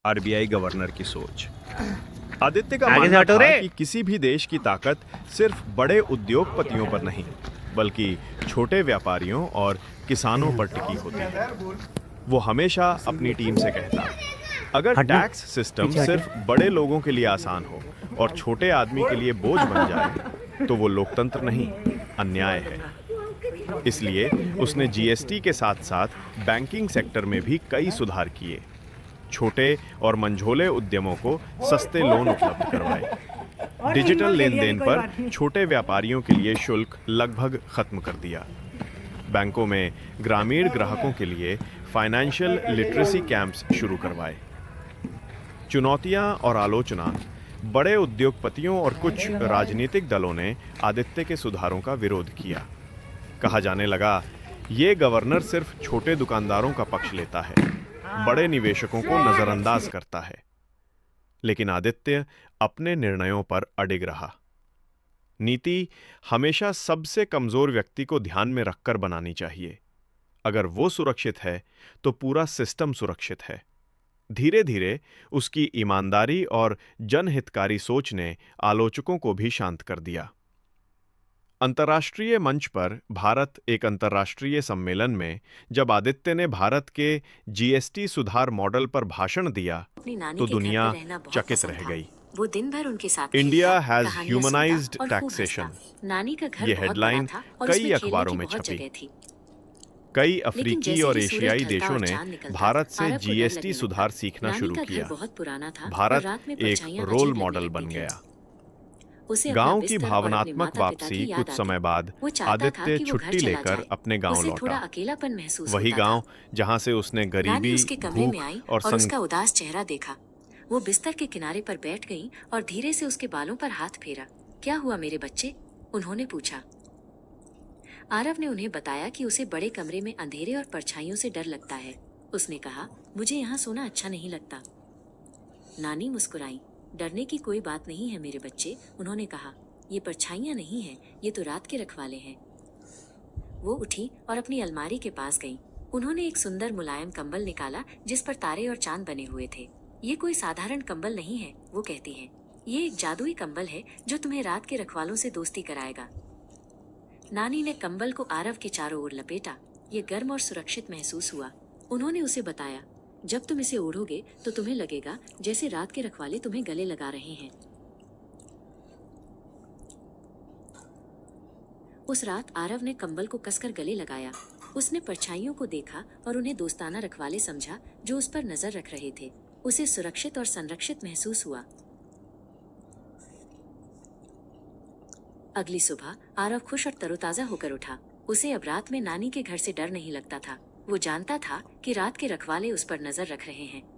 RBI governor की सोच। आदित्य का आगे से मानना हटो था रे। कि किसी भी देश की ताकत सिर्फ बड़े उद्योगपतियों पर नहीं, बल्कि छोटे व्यापारियों और किसानों पर टिकी होती है। वो हमेशा अपनी टीम से कहता, अगर हटना। टैक्स सिस्टम पीछे हटो। सिर्फ बड़े लोगों के लिए आसान हो और छोटे आदमी के लिए बोझ बन जाए, तो वो लोकतंत्र नहीं, अन्याय है। इसलिए उसने जीएसटी के साथ साथ बैंकिंग सेक्टर में भी कई सुधार किए। छोटे और मंझोले उद्यमों को सस्ते लोन उपलब्ध करवाए। डिजिटल लेन देन पर छोटे व्यापारियों के लिए शुल्क लगभग खत्म कर दिया। बैंकों में ग्रामीण ग्राहकों के लिए फाइनेंशियल लिटरेसी कैंप्स शुरू करवाए। चुनौतियां और आलोचना। बड़े उद्योगपतियों और कुछ राजनीतिक दलों ने आदित्य के सुधारों का विरोध किया। कहा जाने लगा, ये गवर्नर सिर्फ छोटे दुकानदारों का पक्ष लेता है, बड़े निवेशकों को नजरअंदाज करता है। लेकिन आदित्य अपने निर्णयों पर अडिग रहा। नीति हमेशा सबसे कमजोर व्यक्ति को ध्यान में रखकर बनानी चाहिए। अगर वो सुरक्षित है, तो पूरा सिस्टम सुरक्षित है। धीरे धीरे उसकी ईमानदारी और जनहितकारी सोच ने आलोचकों को भी शांत कर दिया। अंतर्राष्ट्रीय मंच पर भारत एक अंतर्राष्ट्रीय सम्मेलन में जब आदित्य ने भारत के जीएसटी सुधार मॉडल पर भाषण दिया, तो दुनिया चकित रह गई। वो दिन भर उनके साथ इंडिया खेलता, हैज कहानियां ह्यूमनाइज्ड सुनता और खूब टैक्सेशन। हंसता। नानी का घर ये बहुत हेडलाइन बड़ा था और कई उसमें खेलने अखबारों की में बहुत छपी। जगह थी। कई लेकिन अफ्रीकी जैसे और ही सूरज एशियाई ढलता देशों और ने चांद निकलता, भारत से आरव को डर जीएसटी लगने सुधार लगता। सीखना नानी शुरू का घर किया। बहुत पुराना था और भारत रात में एक परछाइयां रोल अजीब लगने मॉडल लगती बन थीं। गया। उसे अपना गांव की बिस्तर और अपने भावनात्मक माता-पिता वापसी की याद कुछ आती। समय बाद वो चाहता था आदित्य कि वो घर छुट्टी चला लेकर जाए। अपने गांव उसे थोड़ा लौटा। अकेलापन महसूस वही होता था। गांव जहां से उसने नानी गरीबी, उसके कमरे में भूख आई और और उसका उदास चेहरा देखा। वो बिस्तर के किनारे पर बैठ गईं और धीरे से उसके बालों पर हाथ फेरा। क्या हुआ मेरे बच्चे? उन्होंने पूछा। आरव ने उन्हें बताया कि उसे बड़े कमरे में अंधेरे और परछाइयों से डर लगता है। उसने कहा, मुझे यहाँ सोना अच्छा नहीं लगता। नानी मुस्कुराई। डरने की कोई बात नहीं है मेरे बच्चे, उन्होंने कहा। ये परछाइयाँ नहीं हैं, ये तो रात के रखवाले हैं। वो उठी और अपनी अलमारी के पास गई। उन्होंने एक सुंदर मुलायम कंबल निकाला जिस पर तारे और चांद बने हुए थे। ये कोई साधारण कंबल नहीं है, वो कहती हैं। ये एक जादुई कंबल है जो तुम्हें रात के रखवालों से दोस्ती कराएगा। नानी ने कंबल को आरव के चारों ओर लपेटा। ये गर्म और सुरक्षित महसूस हुआ। उन्होंने उसे बताया, जब तुम इसे ओढ़ोगे तो तुम्हें लगेगा जैसे रात के रखवाले तुम्हें गले लगा रहे हैं। उस रात आरव ने कंबल को कसकर गले लगाया। उसने परछाइयों को देखा और उन्हें दोस्ताना रखवाले समझा जो उस पर नजर रख रहे थे। उसे सुरक्षित और संरक्षित महसूस हुआ। अगली सुबह आरव खुश और तरोताजा होकर उठा। उसे अब रात में नानी के घर से डर नहीं लगता था। वो जानता था कि रात के रखवाले उस पर नजर रख रहे हैं।